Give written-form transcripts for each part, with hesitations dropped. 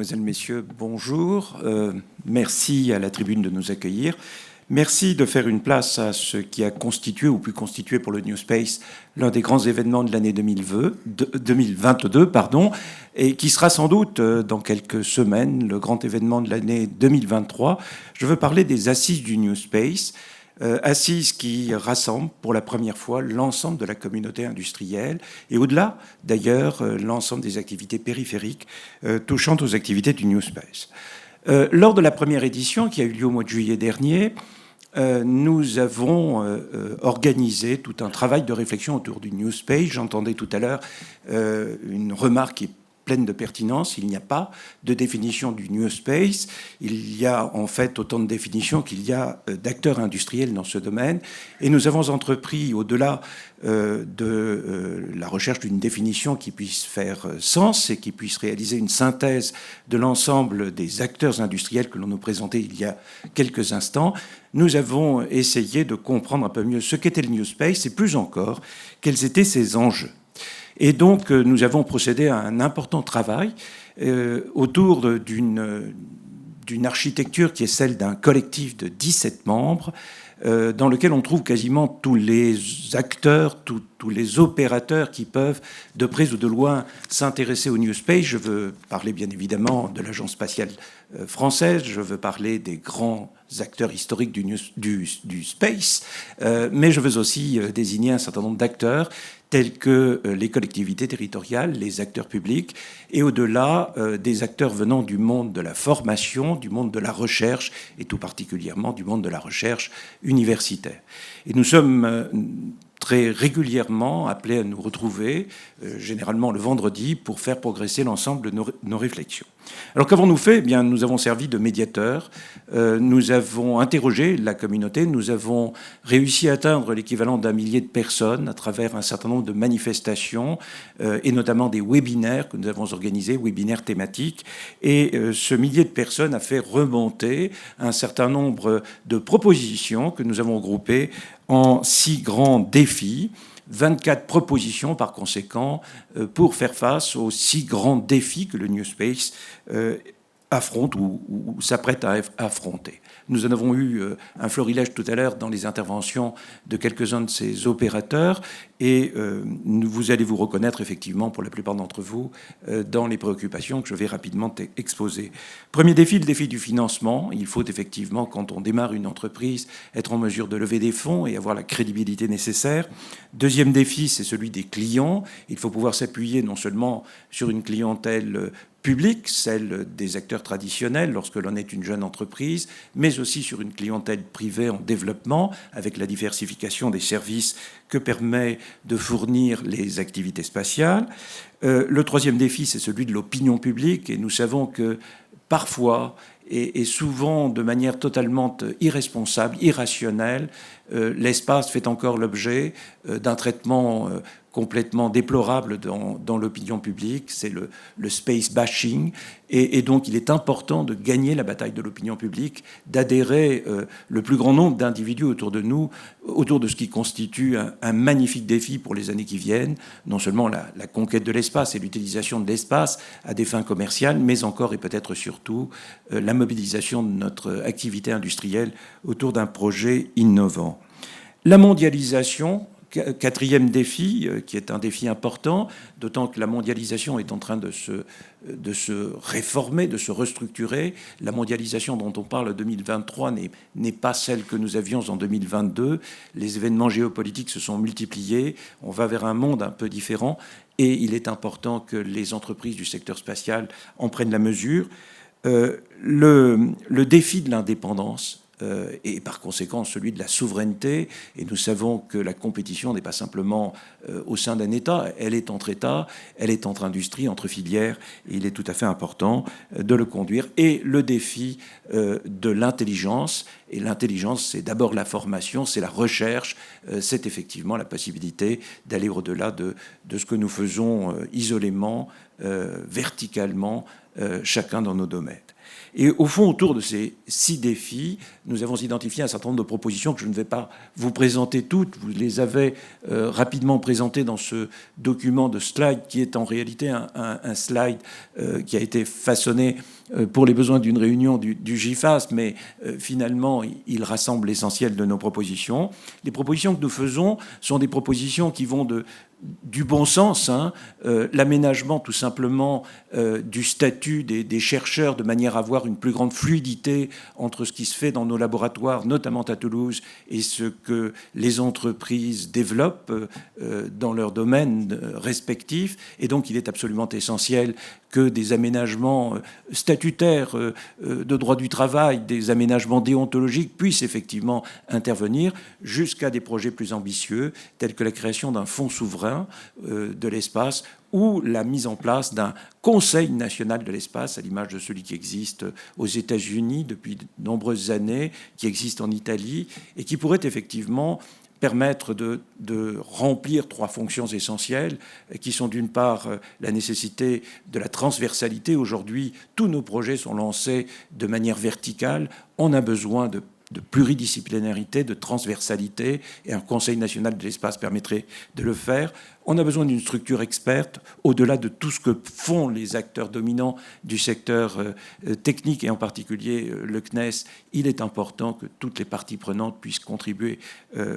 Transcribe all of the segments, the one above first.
Mesdemoiselles, Messieurs, bonjour. Merci à la tribune de nous accueillir. Merci de faire une place à ce qui a constitué ou pu constituer pour le New Space l'un des grands événements de l'année 2022, et qui sera sans doute dans quelques semaines le grand événement de l'année 2023. Je veux parler des assises du New Space, assises qui rassemblent pour la première fois l'ensemble de la communauté industrielle et au-delà d'ailleurs l'ensemble des activités périphériques touchant aux activités du New Space. Lors de la première édition qui a eu lieu au mois de juillet dernier, nous avons organisé tout un travail de réflexion autour du New Space. J'entendais tout à l'heure une remarque qui est pleine de pertinence. Il n'y a pas de définition du New Space. Il y a en fait autant de définitions qu'il y a d'acteurs industriels dans ce domaine. Et nous avons entrepris, au-delà de la recherche d'une définition qui puisse faire sens et qui puisse réaliser une synthèse de l'ensemble des acteurs industriels que l'on nous présentait il y a quelques instants, nous avons essayé de comprendre un peu mieux ce qu'était le New Space et plus encore, quels étaient ses enjeux. Et donc, nous avons procédé à un important travail autour d'une architecture qui est celle d'un collectif de 17 membres, dans lequel on trouve quasiment tous les acteurs, tous les opérateurs qui peuvent, de près ou de loin, s'intéresser au New Space. Je veux parler bien évidemment de l'Agence spatiale française, je veux parler des grands acteurs historiques du Space, mais je veux aussi désigner un certain nombre d'acteurs tels que les collectivités territoriales, les acteurs publics, et au-delà des acteurs venant du monde de la formation, du monde de la recherche, et tout particulièrement du monde de la recherche universitaire. Et nous sommes très régulièrement appelés à nous retrouver, généralement le vendredi, pour faire progresser l'ensemble de nos réflexions. Alors qu'avons-nous fait ? Eh bien, nous avons servi de médiateurs, nous avons interrogé la communauté, nous avons réussi à atteindre l'équivalent d'1 millier de personnes à travers un certain nombre de manifestations, et notamment des webinaires que nous avons organisés, webinaires thématiques, et ce millier de personnes a fait remonter un certain nombre de propositions que nous avons groupées en 6 grands défis, 24 propositions par conséquent pour faire face aux 6 grands défis que le New Space affronte ou s'apprête à affronter. Nous en avons eu un florilège tout à l'heure dans les interventions de quelques-uns de ces opérateurs et vous allez vous reconnaître effectivement pour la plupart d'entre vous dans les préoccupations que je vais rapidement exposer. Premier défi, le défi du financement. Il faut effectivement, quand on démarre une entreprise, être en mesure de lever des fonds et avoir la crédibilité nécessaire. Deuxième défi, c'est celui des clients. Il faut pouvoir s'appuyer non seulement sur une clientèle publique, celle des acteurs traditionnels lorsque l'on est une jeune entreprise, mais aussi sur une clientèle privée en développement, avec la diversification des services que permet de fournir les activités spatiales. Le troisième défi, c'est celui de l'opinion publique, et nous savons que parfois, et souvent de manière totalement irresponsable, irrationnelle, l'espace fait encore l'objet d'un traitement complètement déplorable dans l'opinion publique, c'est le space bashing, et donc il est important de gagner la bataille de l'opinion publique, d'adhérer le plus grand nombre d'individus autour de nous, autour de ce qui constitue un magnifique défi pour les années qui viennent, non seulement la conquête de l'espace et l'utilisation de l'espace à des fins commerciales, mais encore et peut-être surtout la mobilisation de notre activité industrielle autour d'un projet innovant. La mondialisation, quatrième défi, qui est un défi important, d'autant que la mondialisation est en train de se réformer, de se restructurer. La mondialisation dont on parle en 2023 n'est pas celle que nous avions en 2022. Les événements géopolitiques se sont multipliés. On va vers un monde un peu différent et il est important que les entreprises du secteur spatial en prennent la mesure. Le défi de l'indépendance, et par conséquent celui de la souveraineté. Et nous savons que la compétition n'est pas simplement au sein d'un État, elle est entre États, elle est entre industries, entre filières, et il est tout à fait important de le conduire. Et le défi de l'intelligence, et l'intelligence c'est d'abord la formation, c'est la recherche, c'est effectivement la possibilité d'aller au-delà de ce que nous faisons isolément, verticalement, chacun dans nos domaines. Et au fond, autour de ces 6 défis, nous avons identifié un certain nombre de propositions que je ne vais pas vous présenter toutes. Vous les avez rapidement présentées dans ce document de slide qui est en réalité un slide qui a été façonné pour les besoins d'une réunion du GIFAS, mais finalement, il rassemble l'essentiel de nos propositions. Les propositions que nous faisons sont des propositions qui vont du bon sens, l'aménagement tout simplement du statut des chercheurs de manière à avoir une plus grande fluidité entre ce qui se fait dans nos laboratoires, notamment à Toulouse, et ce que les entreprises développent dans leurs domaines respectifs. Et donc il est absolument essentiel que des aménagements statutaires de droit du travail, des aménagements déontologiques puissent effectivement intervenir jusqu'à des projets plus ambitieux, tels que la création d'un fonds souverain de l'espace ou la mise en place d'un Conseil national de l'espace, à l'image de celui qui existe aux États-Unis depuis de nombreuses années, qui existe en Italie, et qui pourrait effectivement permettre de remplir 3 fonctions essentielles, qui sont d'une part la nécessité de la transversalité. Aujourd'hui, tous nos projets sont lancés de manière verticale. On a besoin de pluridisciplinarité, de transversalité, et un Conseil national de l'espace permettrait de le faire. On a besoin d'une structure experte, au-delà de tout ce que font les acteurs dominants du secteur technique, et en particulier le CNES. Il est important que toutes les parties prenantes puissent contribuer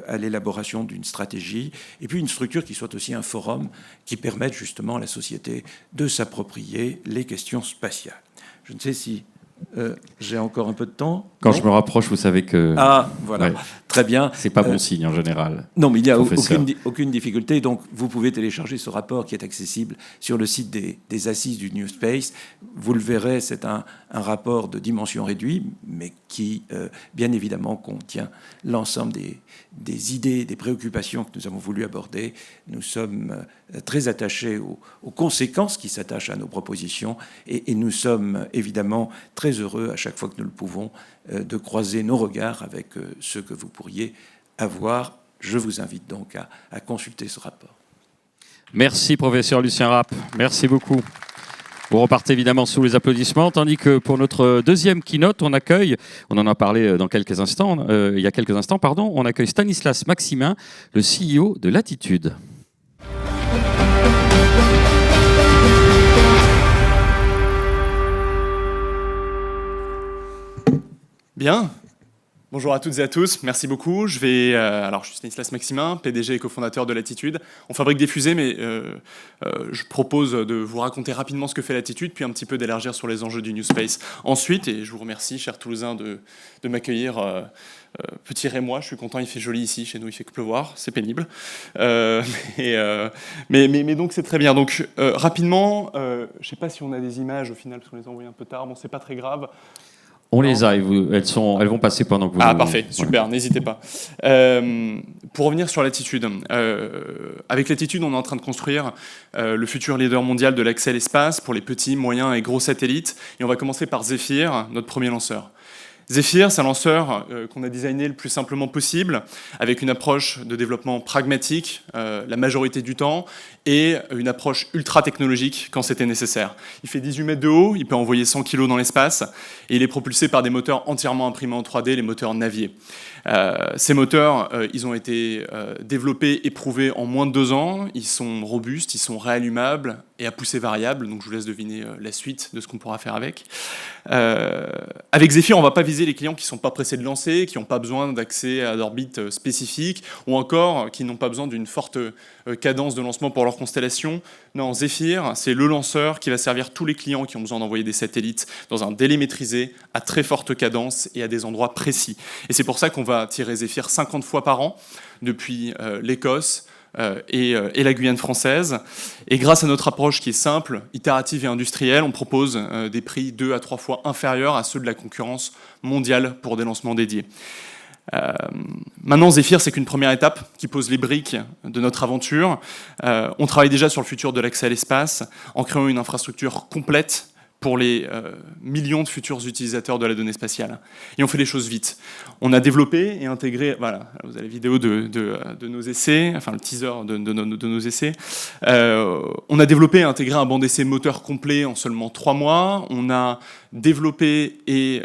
à l'élaboration d'une stratégie, et puis une structure qui soit aussi un forum qui permette justement à la société de s'approprier les questions spatiales. Je ne sais si j'ai encore un peu de temps. Quand je me rapproche, vous savez que... Ah, voilà, ouais. Très bien. C'est pas bon signe en général. Non, mais il n'y a aucune difficulté. Donc, vous pouvez télécharger ce rapport qui est accessible sur le site des assises du New Space. Vous le verrez, c'est un rapport de dimension réduite, mais qui, bien évidemment, contient l'ensemble des idées, des préoccupations que nous avons voulu aborder. Nous sommes très attachés aux conséquences qui s'attachent à nos propositions, et nous sommes évidemment très heureux à chaque fois que nous le pouvons de croiser nos regards avec ceux que vous pourriez avoir. Je vous invite donc à consulter ce rapport. Merci, professeur Lucien Rapp. Merci beaucoup. Vous repartez évidemment sous les applaudissements, tandis que pour notre deuxième keynote, on en a parlé il y a quelques instants, on accueille Stanislas Maximin, le CEO de Latitude. Bien. Bonjour à toutes et à tous, merci beaucoup. Je suis Stanislas Maximin, PDG et cofondateur de Latitude. On fabrique des fusées, mais je propose de vous raconter rapidement ce que fait Latitude, puis un petit peu d'élargir sur les enjeux du New Space. Ensuite, et je vous remercie, chers Toulousains, de m'accueillir. Petit Rémois, je suis content, il fait joli ici, chez nous il fait que pleuvoir, c'est pénible. Mais donc c'est très bien. Donc rapidement, je ne sais pas si on a des images au final, parce qu'on les a envoyées un peu tard, bon c'est pas très grave. On les a, elles vont passer pendant que vous... Ah, parfait, super, n'hésitez pas. Pour revenir sur Latitude, avec Latitude, on est en train de construire le futur leader mondial de l'accès à l'espace pour les petits, moyens et gros satellites. Et on va commencer par Zephyr, notre premier lanceur. Zephyr, c'est un lanceur qu'on a designé le plus simplement possible, avec une approche de développement pragmatique la majorité du temps, et une approche ultra technologique quand c'était nécessaire. Il fait 18 mètres de haut, il peut envoyer 100 kg dans l'espace, et il est propulsé par des moteurs entièrement imprimés en 3D, les moteurs Navier. Ces moteurs, ils ont été développés, éprouvés en moins de 2 ans, ils sont robustes, ils sont réallumables et à poussée variable, donc je vous laisse deviner la suite de ce qu'on pourra faire avec. Avec Zephyr, on ne va pas viser les clients qui ne sont pas pressés de lancer, qui n'ont pas besoin d'accès à l'orbite spécifique, ou encore qui n'ont pas besoin d'une forte cadence de lancement pour leur constellation. Non, Zephyr, c'est le lanceur qui va servir tous les clients qui ont besoin d'envoyer des satellites dans un délai maîtrisé, à très forte cadence et à des endroits précis. Et c'est pour ça qu'on va tirer Zephyr 50 fois par an, depuis l'Écosse, et la Guyane française. Et grâce à notre approche qui est simple, itérative et industrielle, on propose des prix 2 à 3 fois inférieurs à ceux de la concurrence mondiale pour des lancements dédiés. Maintenant, Zephyr, c'est qu'une première étape qui pose les briques de notre aventure. On travaille déjà sur le futur de l'accès à l'espace en créant une infrastructure complète pour les millions de futurs utilisateurs de la donnée spatiale. Et on fait les choses vite. On a développé et intégré, voilà, vous avez la vidéo de nos essais, enfin le teaser de nos essais. On a développé et intégré un banc d'essai moteur complet en seulement 3 mois. On a développé et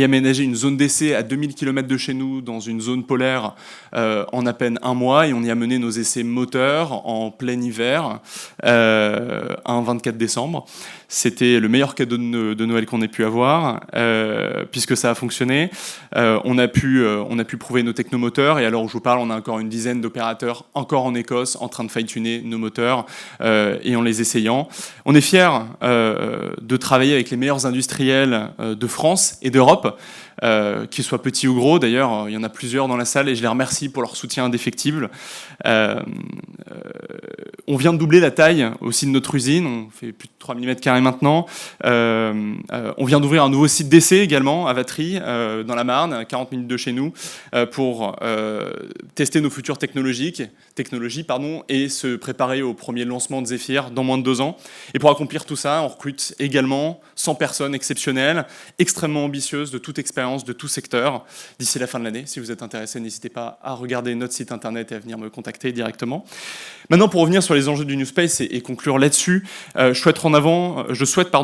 aménagé une zone d'essai à 2000 km de chez nous, dans une zone polaire, en à peine un mois, et on y a mené nos essais moteurs en plein hiver, un 24 décembre. C'était le meilleur cadeau de Noël qu'on ait pu avoir, puisque ça a fonctionné. On a pu prouver nos technomoteurs, et à l'heure où je vous parle, on a encore une dizaine d'opérateurs encore en Écosse en train de fine-tuner nos moteurs et en les essayant. On est fiers de travailler avec les meilleurs industriels de France et d'Europe, qu'ils soient petits ou gros. D'ailleurs, il y en a plusieurs dans la salle et je les remercie pour leur soutien indéfectible. On vient de doubler la taille aussi de notre usine, on fait plus de 3 mm² maintenant. On vient d'ouvrir un nouveau site d'essai également à Vatry, dans la Marne, à 40 minutes de chez nous, pour tester nos futures technologies, et se préparer au premier lancement de Zephyr dans moins de 2 ans. Et pour accomplir tout ça, on recrute également 100 personnes exceptionnelles, extrêmement ambitieuses, de toute expérience, de tout secteur, d'ici la fin de l'année. Si vous êtes intéressé, n'hésitez pas à regarder notre site internet et à venir me contacter directement. Maintenant, pour revenir sur les enjeux du New Space et conclure là-dessus, je souhaite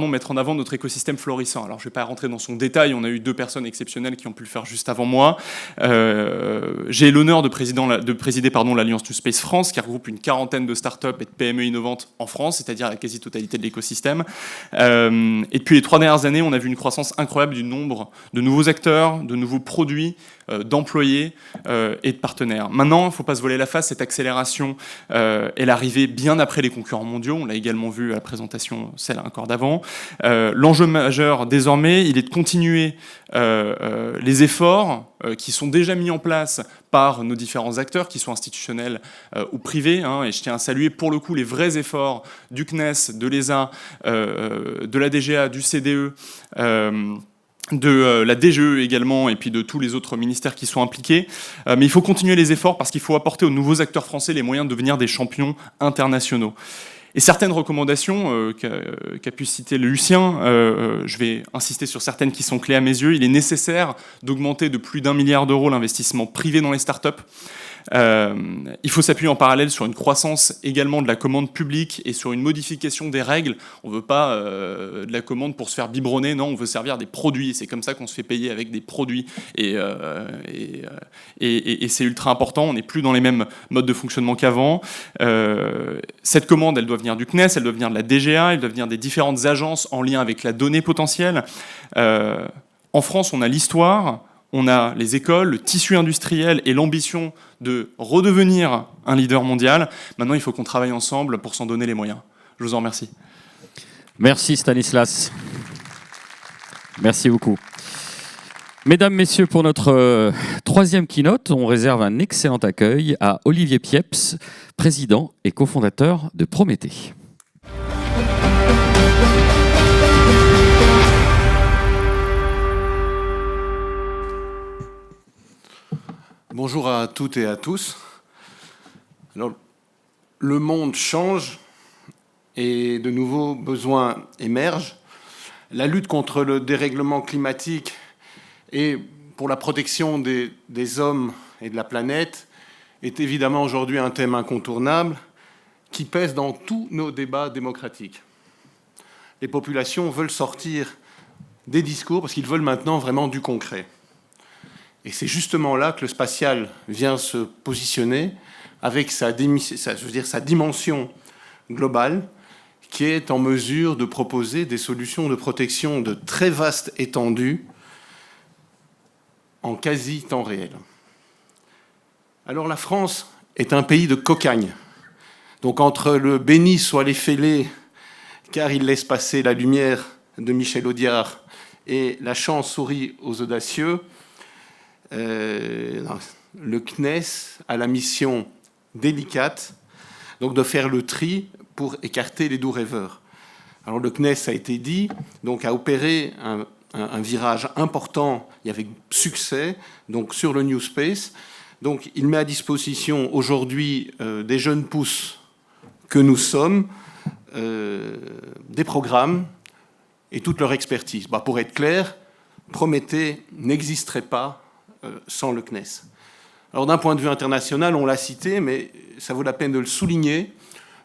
mettre en avant notre écosystème florissant. Alors, je ne vais pas rentrer dans son détail, on a eu 2 personnes exceptionnelles qui ont pu le faire juste avant moi. J'ai l'honneur de présider l'Alliance New Space France, qui regroupe une 40aine de startups et de PME innovantes en France, c'est-à-dire la quasi-totalité de l'écosystème. Et depuis les 3 dernières années, on a vu une croissance incroyable du nombre de nouveaux acteurs, de nouveaux produits, d'employés et de partenaires. Maintenant, il ne faut pas se voiler la face, cette accélération est arrivée bien après les concurrents mondiaux, on l'a également vu à la présentation, celle encore d'avant. L'enjeu majeur désormais, il est de continuer les efforts qui sont déjà mis en place par nos différents acteurs, qui sont institutionnels ou privés, et je tiens à saluer pour le coup les vrais efforts du CNES, de l'ESA, de la DGA, du CDE, de la DGE également, et puis de tous les autres ministères qui sont impliqués. Mais il faut continuer les efforts parce qu'il faut apporter aux nouveaux acteurs français les moyens de devenir des champions internationaux. Et certaines recommandations qu'a pu citer Lucien, je vais insister sur certaines qui sont clés à mes yeux. Il est nécessaire d'augmenter de plus d'1 milliard d'euros l'investissement privé dans les startups. Il faut s'appuyer en parallèle sur une croissance également de la commande publique et sur une modification des règles. On ne veut pas de la commande pour se faire biberonner, non, on veut servir des produits. C'est comme ça qu'on se fait payer, avec des produits. Et c'est ultra important, on n'est plus dans les mêmes modes de fonctionnement qu'avant. Cette commande, elle doit venir du CNES, elle doit venir de la DGA, elle doit venir des différentes agences en lien avec la donnée potentielle. En France, on a l'histoire, on a les écoles, le tissu industriel et l'ambition de redevenir un leader mondial. Maintenant, il faut qu'on travaille ensemble pour s'en donner les moyens. Je vous en remercie. Merci Stanislas. Merci beaucoup. Mesdames, Messieurs, pour notre 3e keynote, on réserve un excellent accueil à Olivier Pieps, président et cofondateur de Prométhée. Bonjour à toutes et à tous. Alors, le monde change et de nouveaux besoins émergent. La lutte contre le dérèglement climatique et pour la protection des hommes et de la planète est évidemment aujourd'hui un thème incontournable qui pèse dans tous nos débats démocratiques. Les populations veulent sortir des discours parce qu'ils veulent maintenant vraiment du concret. Et c'est justement là que le spatial vient se positionner avec sa dimension globale, qui est en mesure de proposer des solutions de protection de très vaste étendue en quasi temps réel. Alors la France est un pays de cocagne. Donc entre le béni soit les fêlés, car il laisse passer la lumière de Michel Audiard, et la chance sourit aux audacieux, le CNES a la mission délicate donc de faire le tri pour écarter les doux rêveurs. Alors le CNES, a été dit, donc a opéré un virage important et avec succès donc sur le New Space. Donc il met à disposition aujourd'hui des jeunes pousses que nous sommes, des programmes et toute leur expertise. Pour être clair, Prométhée n'existerait pas sans le CNES. Alors d'un point de vue international, on l'a cité, mais ça vaut la peine de le souligner.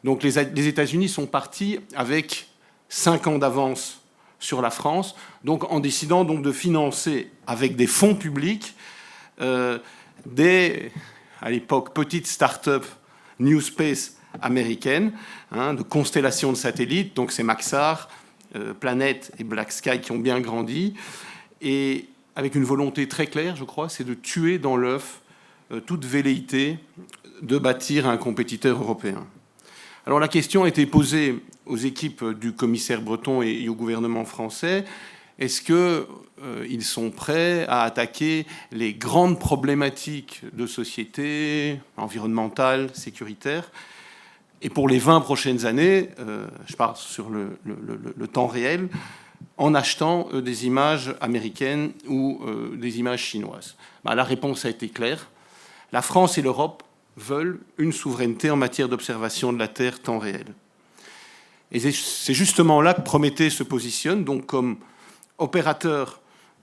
Donc les États-Unis sont partis avec 5 ans d'avance sur la France, donc en décidant donc de financer avec des fonds publics des, à l'époque, petites start-up New Space américaines, de constellations de satellites. Donc c'est Maxar, Planet et Black Sky qui ont bien grandi, et avec une volonté très claire, je crois, c'est de tuer dans l'œuf toute velléité de bâtir un compétiteur européen. Alors la question a été posée aux équipes du commissaire breton et au gouvernement français. Est-ce qu'ils sont prêts à attaquer les grandes problématiques de société, environnementales, sécuritaires? Et pour les 20 prochaines années, je parle sur le temps réel, en achetant des images américaines ou des images chinoises. La réponse a été claire. La France et l'Europe veulent une souveraineté en matière d'observation de la Terre temps réel. Et c'est justement là que Prométhée se positionne, donc comme opérateur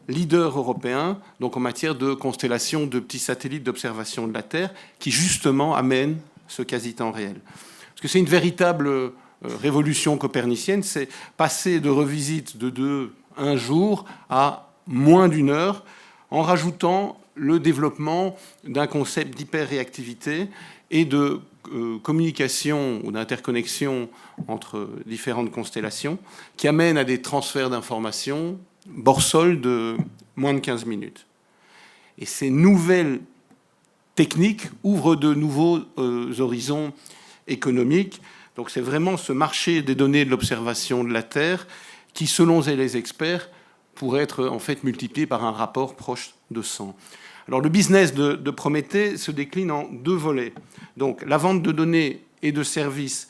leader européen, donc en matière de constellation de petits satellites d'observation de la Terre, qui justement amènent ce quasi-temps réel. Parce que c'est une véritable révolution copernicienne, c'est passer de revisite de 1 jour à moins d'1 heure, en rajoutant le développement d'un concept d'hyper-réactivité et de communication ou d'interconnexion entre différentes constellations qui amène à des transferts d'informations bord-sol de moins de 15 minutes. Et ces nouvelles techniques ouvrent de nouveaux horizons économiques. Donc c'est vraiment ce marché des données de l'observation de la Terre qui, selon les experts, pourrait être en fait multiplié par un rapport proche de 100. Alors le business de Prométhée se décline en 2 volets. Donc la vente de données et de services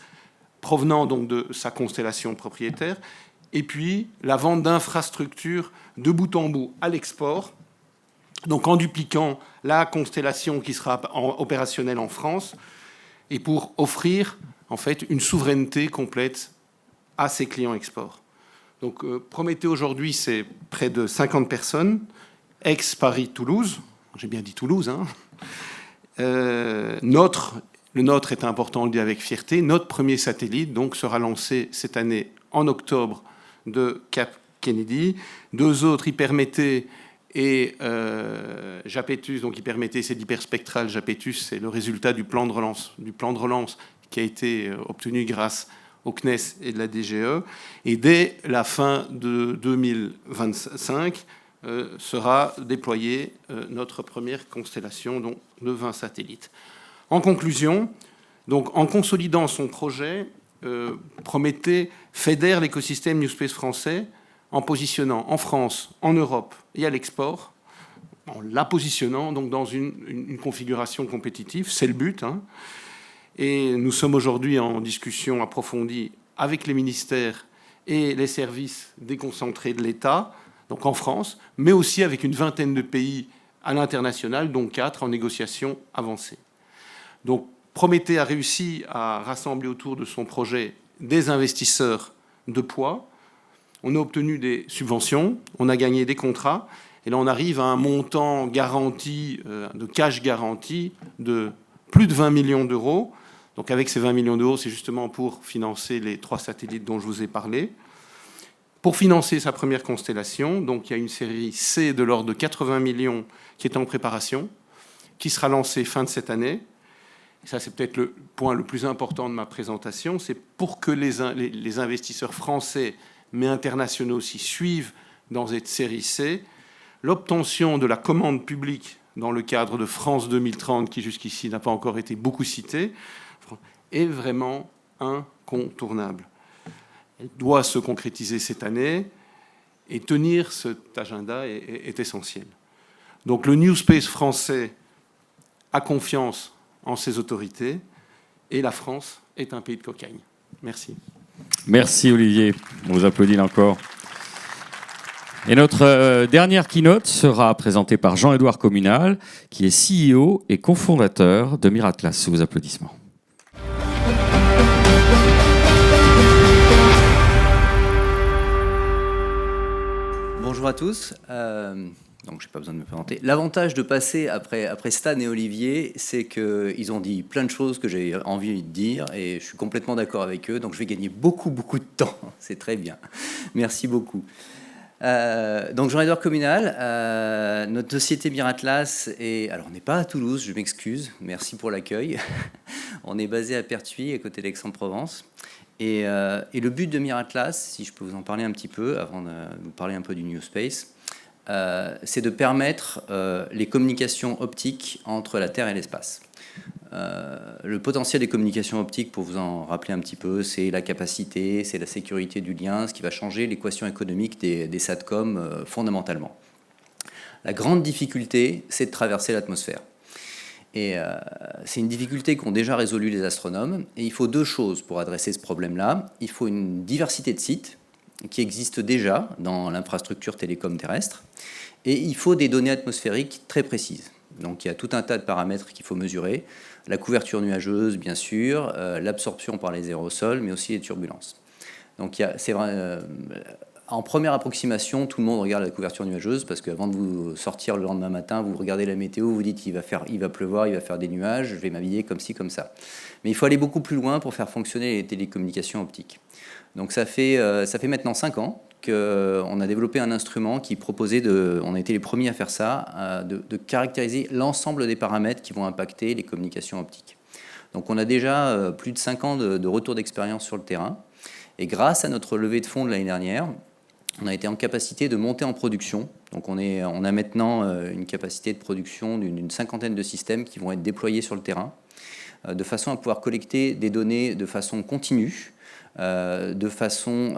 provenant donc de sa constellation propriétaire, et puis la vente d'infrastructures de bout en bout à l'export, donc en dupliquant la constellation qui sera opérationnelle en France, et pour offrir en fait une souveraineté complète à ses clients export. Donc Prométhée aujourd'hui, c'est près de 50 personnes, ex-Paris-Toulouse. J'ai bien dit Toulouse. Le nôtre est important, on le dit avec fierté. Notre premier satellite donc, sera lancé cette année en octobre de Cap Kennedy. 2 autres, Hyperméthée et Japetus. Donc Hyperméthée, c'est l'hyperspectral. Japetus, c'est le résultat du plan de relance qui a été obtenu grâce au CNES et de la DGE. Et dès la fin de 2025, sera déployée notre première constellation donc, de 20 satellites. En conclusion, donc, en consolidant son projet, Prométhée fédère l'écosystème New Space français en positionnant en France, en Europe et à l'export, en la positionnant donc, dans une configuration compétitive. C'est le but. Et nous sommes aujourd'hui en discussion approfondie avec les ministères et les services déconcentrés de l'État, donc en France, mais aussi avec une vingtaine de pays à l'international, dont 4 en négociation avancée. Donc Prométhée a réussi à rassembler autour de son projet des investisseurs de poids. On a obtenu des subventions, on a gagné des contrats, et là on arrive à un montant garanti, de cash garanti, de plus de 20 millions d'euros. Donc avec ces 20 millions d'euros, c'est justement pour financer les 3 satellites dont je vous ai parlé. Pour financer sa première constellation, donc il y a une série C de l'ordre de 80 millions qui est en préparation, qui sera lancée fin de cette année. Et ça, c'est peut-être le point le plus important de ma présentation, c'est pour que les investisseurs français, mais internationaux aussi, suivent dans cette série C, l'obtention de la commande publique dans le cadre de France 2030, qui jusqu'ici n'a pas encore été beaucoup citée, est vraiment incontournable. Elle doit se concrétiser cette année et tenir cet agenda est essentiel. Donc le New Space français a confiance en ses autorités et la France est un pays de cocagne. Merci. Merci Olivier, on vous applaudit là encore. Et notre dernière keynote sera présentée par Jean-Édouard Communal, qui est CEO et cofondateur de Miratlas. Sous vos applaudissements. Bonjour à tous. donc je n'ai pas besoin de me présenter. L'avantage de passer après Stan et Olivier, c'est qu'ils ont dit plein de choses que j'ai envie de dire, et je suis complètement d'accord avec eux, donc je vais gagner beaucoup de temps. C'est très bien. Merci beaucoup. Donc Jean-Édouard Communal, notre société Miratlas, alors on n'est pas à Toulouse, je m'excuse, merci pour l'accueil. On est basé à Pertuis, à côté d'Aix-en-Provence. Et le but de Miratlas, si je peux vous en parler un petit peu, avant de vous parler un peu du New Space, c'est de permettre les communications optiques entre la Terre et l'espace. Le potentiel des communications optiques, pour vous en rappeler un petit peu, c'est la capacité, c'est la sécurité du lien, ce qui va changer l'équation économique des SATCOM fondamentalement. La grande difficulté, c'est de traverser l'atmosphère. Et c'est une difficulté qu'ont déjà résolu les astronomes. Et il faut deux choses pour adresser ce problème-là. Il faut une diversité de sites qui existent déjà dans l'infrastructure télécom terrestre. Et il faut des données atmosphériques très précises. Donc il y a tout un tas de paramètres qu'il faut mesurer. La couverture nuageuse, bien sûr, l'absorption par les aérosols, mais aussi les turbulences. Donc c'est vrai, en première approximation, tout le monde regarde la couverture nuageuse parce qu'avant de vous sortir le lendemain matin, vous regardez la météo, vous dites il va pleuvoir, il va faire des nuages, je vais m'habiller comme ci, comme ça. Mais il faut aller beaucoup plus loin pour faire fonctionner les télécommunications optiques. Donc ça fait maintenant 5 ans qu'on a développé un instrument qui proposait, on a été les premiers à faire ça, de caractériser l'ensemble des paramètres qui vont impacter les communications optiques. Donc on a déjà plus de 5 ans de retour d'expérience sur le terrain. Et grâce à notre levée de fonds de l'année dernière, on a été en capacité de monter en production. Donc on a maintenant une capacité de production d'une 50aine de systèmes qui vont être déployés sur le terrain, de façon à pouvoir collecter des données de façon continue, de façon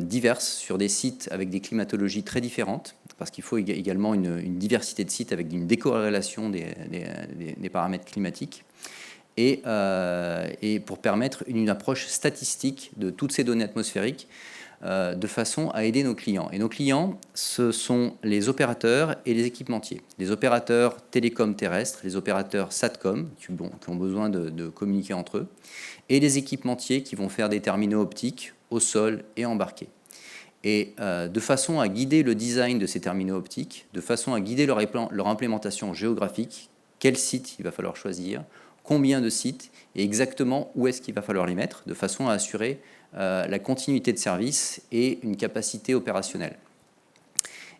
diverse, sur des sites avec des climatologies très différentes, parce qu'il faut également une diversité de sites avec une décorrélation des paramètres climatiques, et pour permettre une approche statistique de toutes ces données atmosphériques, de façon à aider nos clients. Et nos clients, ce sont les opérateurs et les équipementiers. Les opérateurs télécom terrestres, les opérateurs SATCOM, qui ont besoin de communiquer entre eux, et les équipementiers qui vont faire des terminaux optiques au sol et embarqués. Et de façon à guider le design de ces terminaux optiques, de façon à guider leur implémentation géographique, quel site il va falloir choisir, combien de sites et exactement où est-ce qu'il va falloir les mettre, de façon à assurer la continuité de service et une capacité opérationnelle.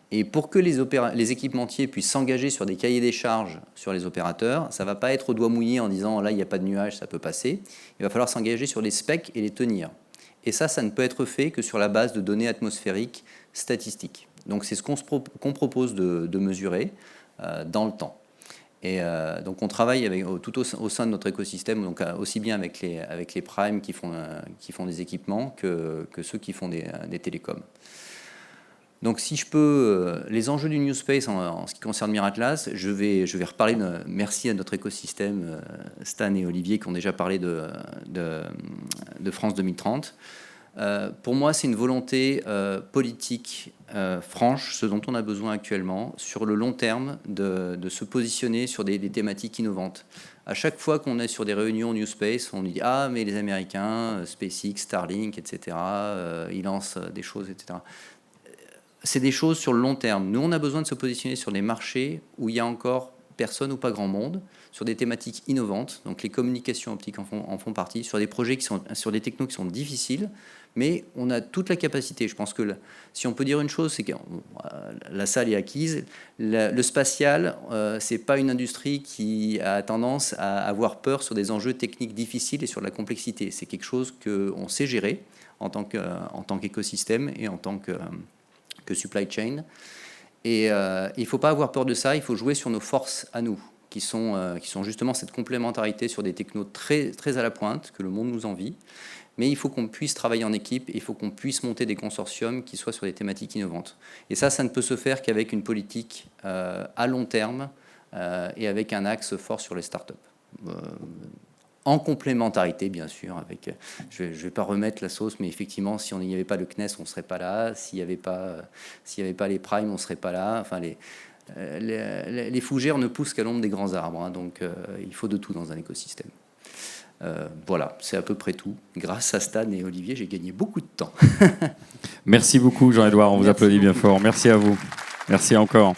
Et pour que les équipementiers puissent s'engager sur des cahiers des charges sur les opérateurs, ça ne va pas être au doigt mouillé en disant là il n'y a pas de nuages, ça peut passer. Il va falloir s'engager sur les specs et les tenir. Et ça ne peut être fait que sur la base de données atmosphériques statistiques. Donc c'est ce qu'on propose de mesurer dans le temps. Et donc on travaille tout au sein de notre écosystème, donc aussi bien avec les primes qui font des équipements que ceux qui font des télécoms. Donc si je peux, les enjeux du New Space en ce qui concerne Miratlas, je vais reparler merci à notre écosystème, Stan et Olivier qui ont déjà parlé de France 2030. Pour moi, c'est une volonté politique franche, ce dont on a besoin actuellement, sur le long terme, de se positionner sur des thématiques innovantes. À chaque fois qu'on est sur des réunions New Space, on dit « Ah, mais les Américains, SpaceX, Starlink, etc., ils lancent des choses, etc. » C'est des choses sur le long terme. Nous, on a besoin de se positionner sur des marchés où il y a encore personne ou pas grand monde, sur des thématiques innovantes, donc les communications optiques en font partie, sur des projets sur des technos qui sont difficiles, mais on a toute la capacité. Je pense que si on peut dire une chose, c'est que la salle est acquise. Le spatial, c'est pas une industrie qui a tendance à avoir peur sur des enjeux techniques difficiles et sur la complexité. C'est quelque chose qu'on sait gérer en tant qu'écosystème et en tant que supply chain. Et il ne faut pas avoir peur de ça, il faut jouer sur nos forces à nous, qui sont justement cette complémentarité sur des technos très, très à la pointe, que le monde nous envie. Mais il faut qu'on puisse travailler en équipe, et il faut qu'on puisse monter des consortiums qui soient sur des thématiques innovantes. Et ça ne peut se faire qu'avec une politique à long terme et avec un axe fort sur les startups. En complémentarité, bien sûr. Je ne vais pas remettre la sauce, mais effectivement, si on n'y avait pas le CNES, on ne serait pas là. S'il n'y avait pas les primes, on ne serait pas là. Enfin, les fougères ne poussent qu'à l'ombre des grands arbres. Hein, donc, il faut de tout dans un écosystème. Voilà, c'est à peu près tout. Grâce à Stan et Olivier, j'ai gagné beaucoup de temps. Merci beaucoup, Jean-Édouard. On vous applaudit bien fort. Merci à vous. Merci encore.